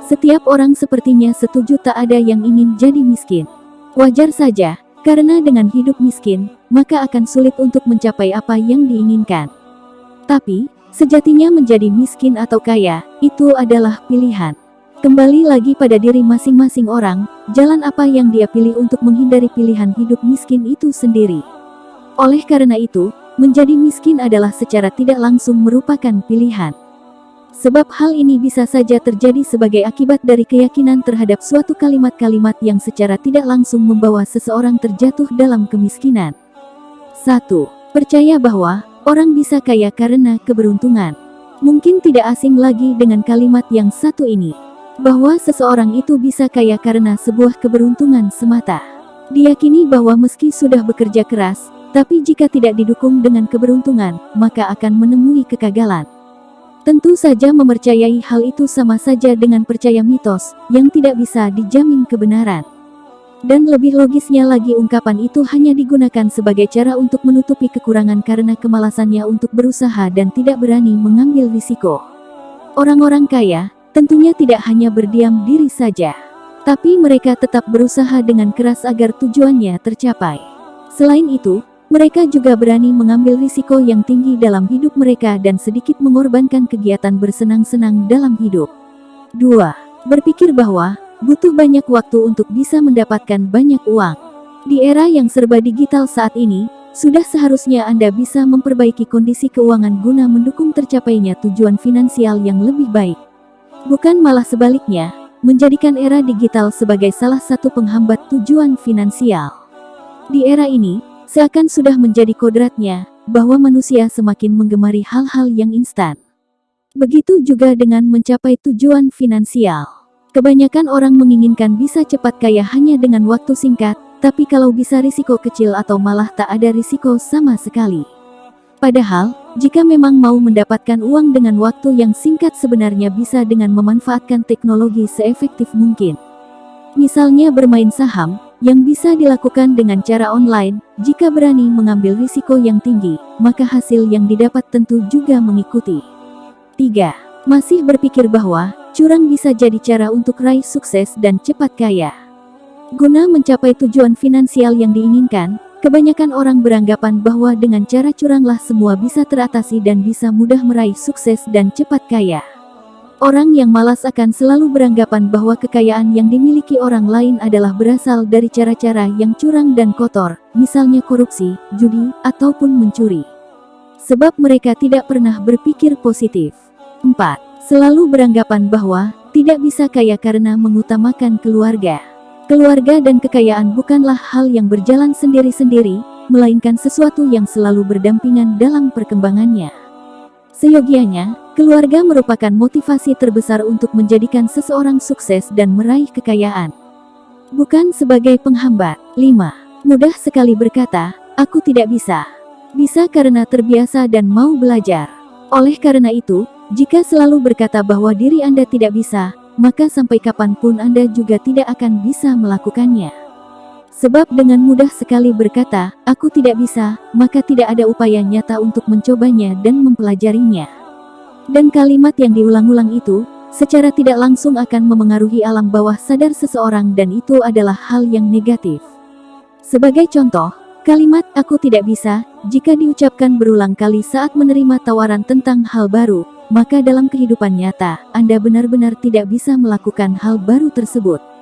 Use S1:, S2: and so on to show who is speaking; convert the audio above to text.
S1: Setiap orang sepertinya setuju tak ada yang ingin jadi miskin. Wajar saja, karena dengan hidup miskin, maka akan sulit untuk mencapai apa yang diinginkan. Tapi, sejatinya menjadi miskin atau kaya, itu adalah pilihan. Kembali lagi pada diri masing-masing orang, jalan apa yang dia pilih untuk menghindari pilihan hidup miskin itu sendiri. Oleh karena itu, menjadi miskin adalah secara tidak langsung merupakan pilihan. Sebab hal ini bisa saja terjadi sebagai akibat dari keyakinan terhadap suatu kalimat-kalimat yang secara tidak langsung membawa seseorang terjatuh dalam kemiskinan. 1. Percaya bahwa orang bisa kaya karena keberuntungan. Mungkin tidak asing lagi dengan kalimat yang satu ini, bahwa seseorang itu bisa kaya karena sebuah keberuntungan semata. Diyakini bahwa meski sudah bekerja keras, tapi jika tidak didukung dengan keberuntungan, maka akan menemui kegagalan. Tentu saja mempercayai hal itu sama saja dengan percaya mitos, yang tidak bisa dijamin kebenaran. Dan lebih logisnya lagi ungkapan itu hanya digunakan sebagai cara untuk menutupi kekurangan karena kemalasannya untuk berusaha dan tidak berani mengambil risiko. Orang-orang kaya, tentunya tidak hanya berdiam diri saja, tapi mereka tetap berusaha dengan keras agar tujuannya tercapai. Selain itu, mereka juga berani mengambil risiko yang tinggi dalam hidup mereka dan sedikit mengorbankan kegiatan bersenang-senang dalam hidup. 2. Berpikir bahwa butuh banyak waktu untuk bisa mendapatkan banyak uang. Di era yang serba digital saat ini, sudah seharusnya Anda bisa memperbaiki kondisi keuangan guna mendukung tercapainya tujuan finansial yang lebih baik. Bukan malah sebaliknya, menjadikan era digital sebagai salah satu penghambat tujuan finansial. Di era ini, seakan sudah menjadi kodratnya, bahwa manusia semakin menggemari hal-hal yang instan. Begitu juga dengan mencapai tujuan finansial. Kebanyakan orang menginginkan bisa cepat kaya hanya dengan waktu singkat, tapi kalau bisa risiko kecil atau malah tak ada risiko sama sekali. Padahal, jika memang mau mendapatkan uang dengan waktu yang singkat sebenarnya bisa dengan memanfaatkan teknologi seefektif mungkin. Misalnya bermain saham, yang bisa dilakukan dengan cara online. Jika berani mengambil risiko yang tinggi, maka hasil yang didapat tentu juga mengikuti. 3. Masih berpikir bahwa curang bisa jadi cara untuk raih sukses dan cepat kaya. Guna mencapai tujuan finansial yang diinginkan, kebanyakan orang beranggapan bahwa dengan cara curanglah semua bisa teratasi dan bisa mudah meraih sukses dan cepat kaya. Orang yang malas akan selalu beranggapan bahwa kekayaan yang dimiliki orang lain adalah berasal dari cara-cara yang curang dan kotor, misalnya korupsi, judi, ataupun mencuri. Sebab mereka tidak pernah berpikir positif. 4. Selalu beranggapan bahwa tidak bisa kaya karena mengutamakan keluarga. Keluarga dan kekayaan bukanlah hal yang berjalan sendiri-sendiri, melainkan sesuatu yang selalu berdampingan dalam perkembangannya. Seyogianya, keluarga merupakan motivasi terbesar untuk menjadikan seseorang sukses dan meraih kekayaan, bukan sebagai penghambat. 5. Mudah sekali berkata, aku tidak bisa. Bisa karena terbiasa dan mau belajar. Oleh karena itu, jika selalu berkata bahwa diri Anda tidak bisa, maka sampai kapanpun Anda juga tidak akan bisa melakukannya. Sebab dengan mudah sekali berkata, aku tidak bisa, maka tidak ada upaya nyata untuk mencobanya dan mempelajarinya. Dan kalimat yang diulang-ulang itu, secara tidak langsung akan memengaruhi alam bawah sadar seseorang dan itu adalah hal yang negatif. Sebagai contoh, kalimat aku tidak bisa, jika diucapkan berulang kali saat menerima tawaran tentang hal baru, maka dalam kehidupan nyata, Anda benar-benar tidak bisa melakukan hal baru tersebut.